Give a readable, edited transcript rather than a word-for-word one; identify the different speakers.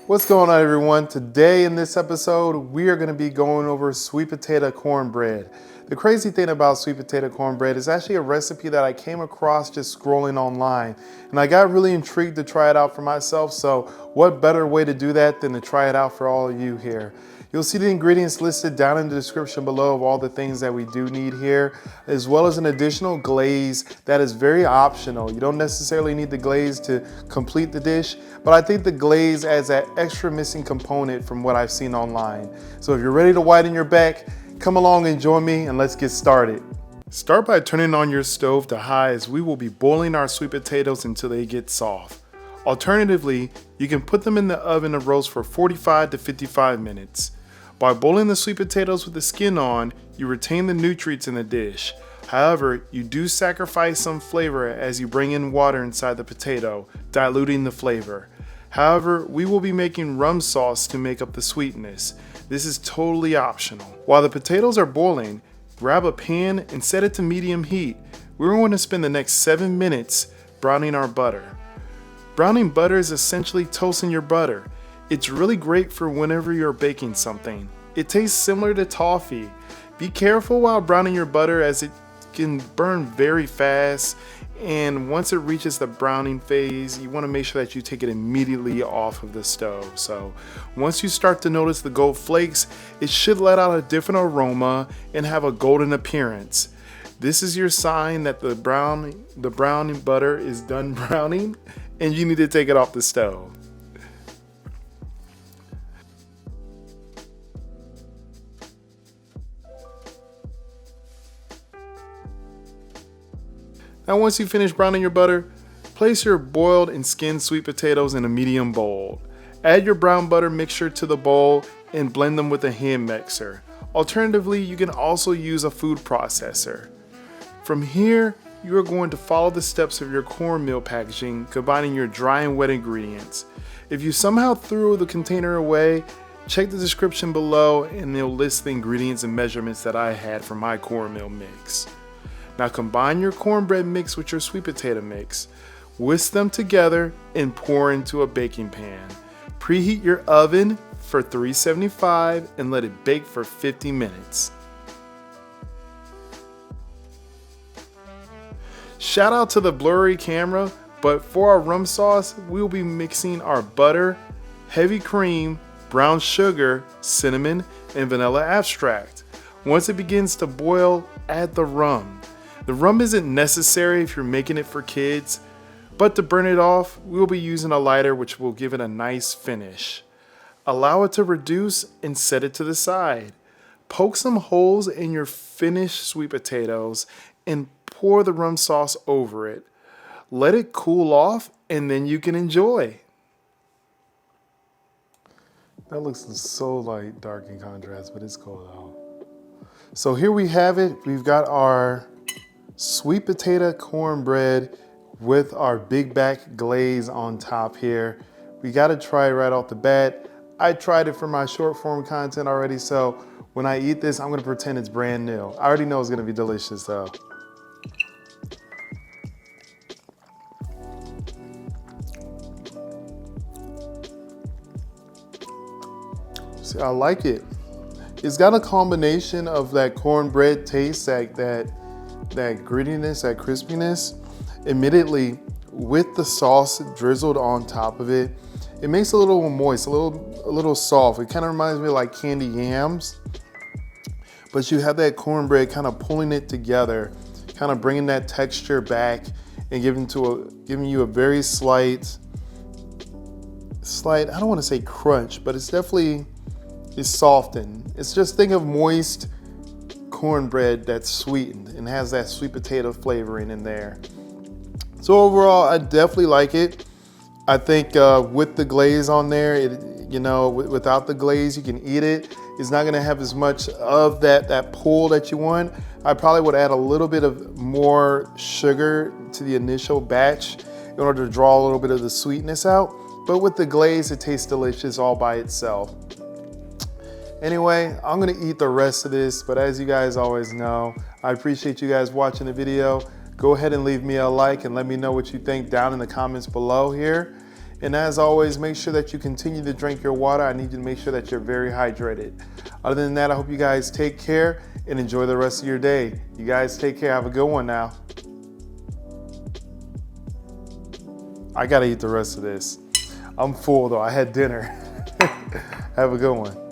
Speaker 1: What's going on, everyone? Today in this episode, we are going to be going over sweet potato cornbread. The crazy thing about sweet potato cornbread is actually a recipe that I came across just scrolling online, and I got really intrigued to try it out for myself. So what better way to do that than to try it out for all of you here? You'll see the ingredients listed down in the description below of all the things that we do need here, as well as an additional glaze that is very optional. You don't necessarily need the glaze to complete the dish, but I think the glaze adds that extra missing component from what I've seen online. So if you're ready to whiten your back, come along and join me and let's get started. Start by turning on your stove to high, as we will be boiling our sweet potatoes until they get soft. Alternatively, you can put them in the oven to roast for 45 to 55 minutes. By boiling the sweet potatoes with the skin on, you retain the nutrients in the dish. However, you do sacrifice some flavor as you bring in water inside the potato, diluting the flavor. However, we will be making rum sauce to make up the sweetness. This is totally optional. While the potatoes are boiling, grab a pan and set it to medium heat. We're going to spend the next 7 minutes browning our butter. Browning butter is essentially toasting your butter. It's really great for whenever you're baking something. It tastes similar to toffee. Be careful while browning your butter, as it can burn very fast, and once it reaches the browning phase, you want to make sure that you take it immediately off of the stove. So once you start to notice the gold flakes, it should let out a different aroma and have a golden appearance. This is your sign that the browning butter is done browning and you need to take it off the stove. Now once you finish browning your butter, place your boiled and skinned sweet potatoes in a medium bowl. Add your brown butter mixture to the bowl and blend them with a hand mixer. Alternatively, you can also use a food processor. From here, you are going to follow the steps of your cornmeal packaging, combining your dry and wet ingredients. If you somehow threw the container away, check the description below and they'll list the ingredients and measurements that I had for my cornmeal mix. Now combine your cornbread mix with your sweet potato mix. Whisk them together and pour into a baking pan. Preheat your oven for 375 and let it bake for 50 minutes. Shout out to the blurry camera, but for our rum sauce, we will be mixing our butter, heavy cream, brown sugar, cinnamon, and vanilla extract. Once it begins to boil, add the rum. The rum isn't necessary if you're making it for kids, but to burn it off, we will be using a lighter, which will give it a nice finish. Allow it to reduce and set it to the side. Poke some holes in your finished sweet potatoes and pour the rum sauce over it. Let it cool off and then you can enjoy. That looks so like dark in contrast, but it's cool though. So here we have it. We've got our sweet potato cornbread with our big back glaze on top here. We got to try it right off the bat. I tried it for my short form content already, so when I eat this, I'm going to pretend it's brand new. I already know it's going to be delicious though. See, I like it. It's got a combination of that cornbread taste, that grittiness, that crispiness. Admittedly, with the sauce drizzled on top of it, it makes it a little moist, a little soft. It kind of reminds me of like candy yams, but you have that cornbread kind of pulling it together, kind of bringing that texture back and giving you a very slight, I don't want to say crunch, but it's definitely, it's softened. It's just, think of moist cornbread that's sweetened and has that sweet potato flavoring in there. So overall, I definitely like it. I think with the glaze on there, without the glaze, you can eat it. It's not gonna have as much of that pull that you want. I probably would add a little bit of more sugar to the initial batch in order to draw a little bit of the sweetness out. But with the glaze, it tastes delicious all by itself. Anyway, I'm gonna eat the rest of this, but as you guys always know, I appreciate you guys watching the video. Go ahead and leave me a like and let me know what you think down in the comments below here. And as always, make sure that you continue to drink your water. I need you to make sure that you're very hydrated. Other than that, I hope you guys take care and enjoy the rest of your day. You guys take care. Have a good one now. I gotta eat the rest of this. I'm full though. I had dinner. Have a good one.